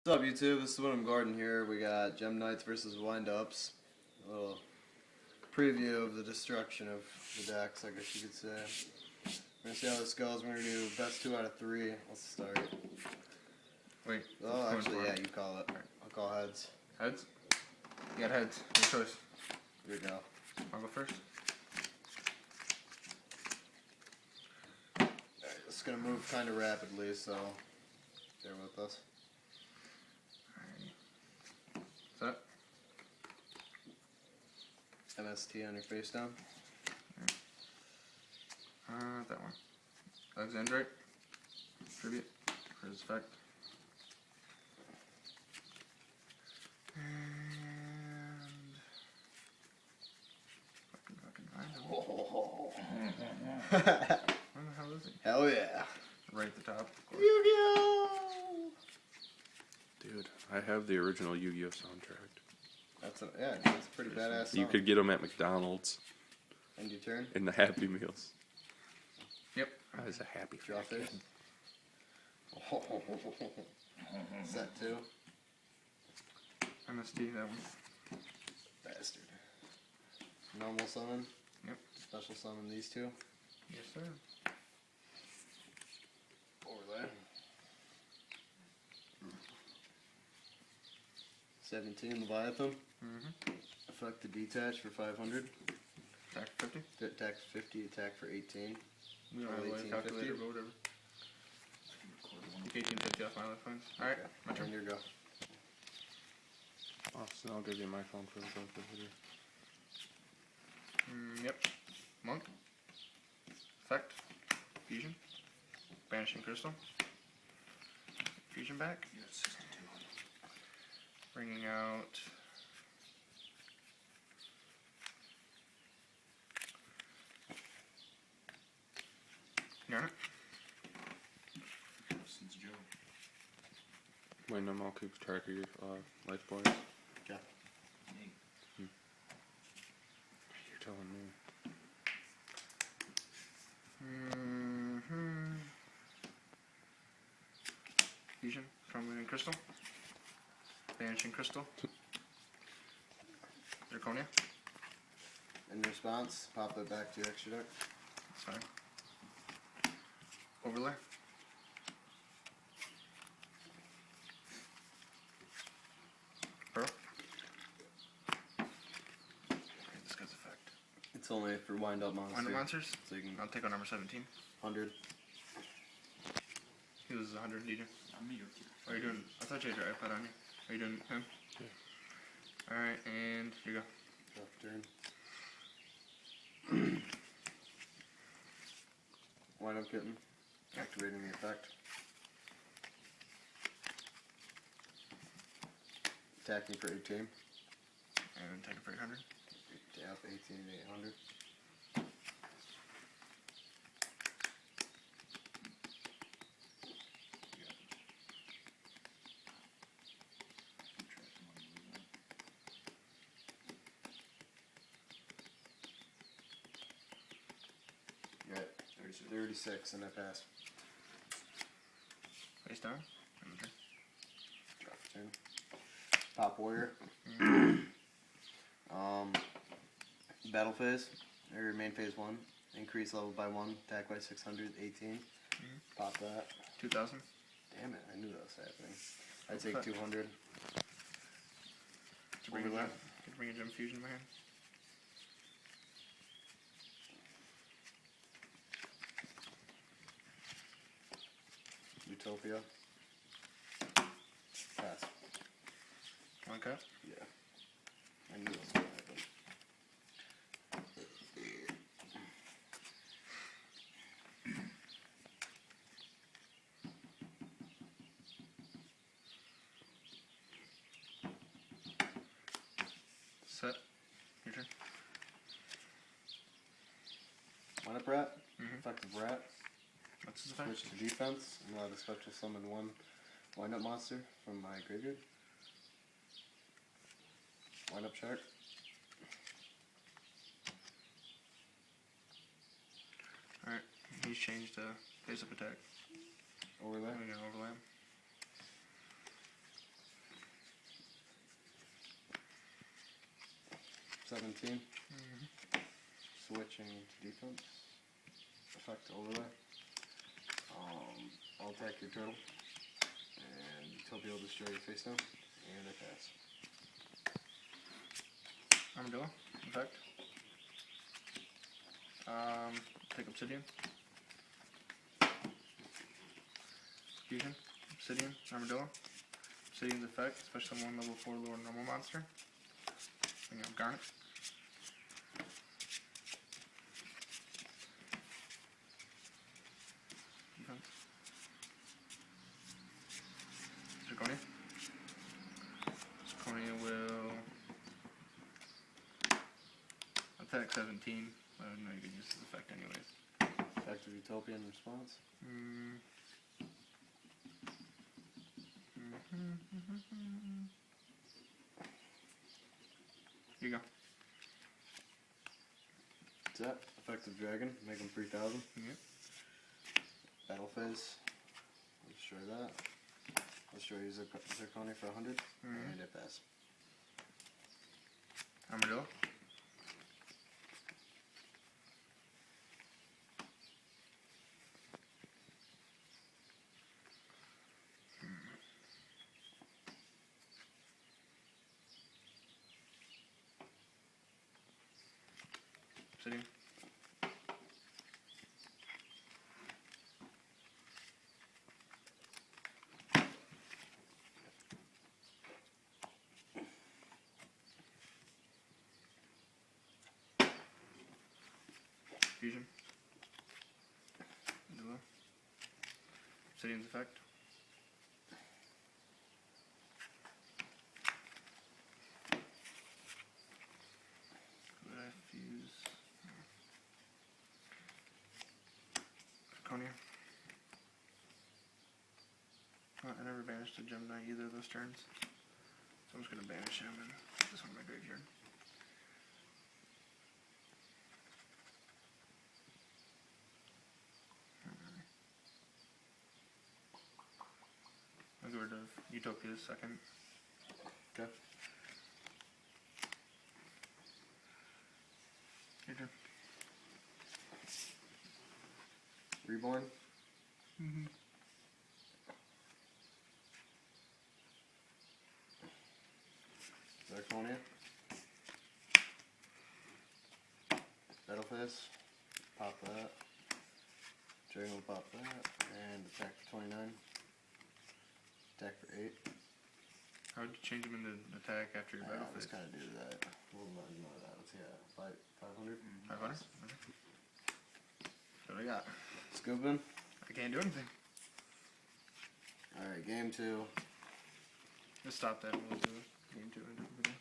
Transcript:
What's up, YouTube? This is What I'm Gordon here. We got Gem Knights versus Wind-Ups. A little preview of the destruction of the decks, I guess you could say. We're going to see how this goes. We're going to do best 2 out of 3. Let's start. Wait. Oh, actually, yeah, you call it. I'll call heads. Heads? You got heads. Your choice. Here we go. I'll go first. Alright, it's going to move kind of rapidly, so bear with us. Set. MST on your face down. That one. Alexandrite. Tribute for his effect. And where the hell is he? Hell yeah. Right at the top, of course. Yu-Gi-Oh! Dude, I have the original Yu-Gi-Oh soundtrack. That's a pretty badass song. You could get them at McDonald's End your turn. in the Happy Meals. Yep. I was a happy Draw fat kid. face. Set 2. MST, that one. Bastard. Normal summon. Yep. Special summon these two. Yes, sir. Overlay. 17 Leviathan. Effect to detach for 500. Attack 50. Attack 50, attack for 18. We don't have a life calculator, but whatever. Take 1850 off my life points. Alright, Okay. my turn. Your go. Austin, I'll give you my phone for the both of you. Yep. Monk. Effect. Fusion. Banishing Crystal. Fusion back. Bringing out... Yarn. Wait, no, I'll keep track of your life points. Okay. You're telling me. Fusion. Crumbling Crystal. Banishing Crystal. Zirconia. In response, pop it back to your extra deck. That's fine. Overlay. Pearl. This guy's effect. It's only for wind-up monsters. Wind-up monsters? So you can... I'll take on number 17. 100. He loses 100, DJ. What are you doing? I thought you had your iPad on you. Are you doing him? Yeah. Alright, and here you go. Draw turn. Wind-up kitten. Activating the effect. Attacking for 18. And take it for 800. Tap 18 to 800. You're at 36 and I pass. Face down. Draw for turn. Pop warrior. Battle phase, or main phase 1. Increase level by 1, attack by 600, 18. Pop that. 2000. Damn it, I knew that was happening. I'd take 200. To bring Overlap. a Gem Fusion in my hand. Utopia. Pass. One cut. Yeah. I knew that was going to happen. Set. Your turn. Wind-up rat. Effective rat. What's his effect? Switch to defense. I'm allowed to special summon 1 wind-up monster from my graveyard. Wind-up shark. Alright, he's changed face-up attack. Overlay. I'm gonna overlay him. 17. Switching to defense. Effect overlay. I'll attack your turtle. And Utopia will destroy your face down. And I pass. Armadillo. Effect. Take Obsidian. Fusion. Obsidian. Armadillo. Obsidian's effect, special 1 level 4 lower normal monster. Bring up Garnet. Defense. Zirconia. Zirconia will attack 17. I don't know you could use this effect anyways. Effective Utopia in response. Here you go. Set. Effective Dragon. Make him 3,000. Yep. Battle phase. I'll destroy that. I'll destroy you Zirconia for 100. And I pass. Armadillo. Obsidian. Fusion. Armadillo. Obsidian's effect. Could I fuse Zirconia? Oh, I never banished a Gemini either of those turns. So I'm just gonna banish him and put this one in my graveyard. I'll get rid of Utopia's second. Okay. Your turn. Reborn. Zirconia. Battle phase. Pop that. Dragon will pop that. And attack for 29. Attack for 8. How would you change him into attack after your battle Let's phase? kind of do that. We'll ignore that. Let's see. 500. 500? Okay. That's what I got. Scooping. I can't do anything. Alright, game 2. Just stop that and we'll do game 2 in a different video.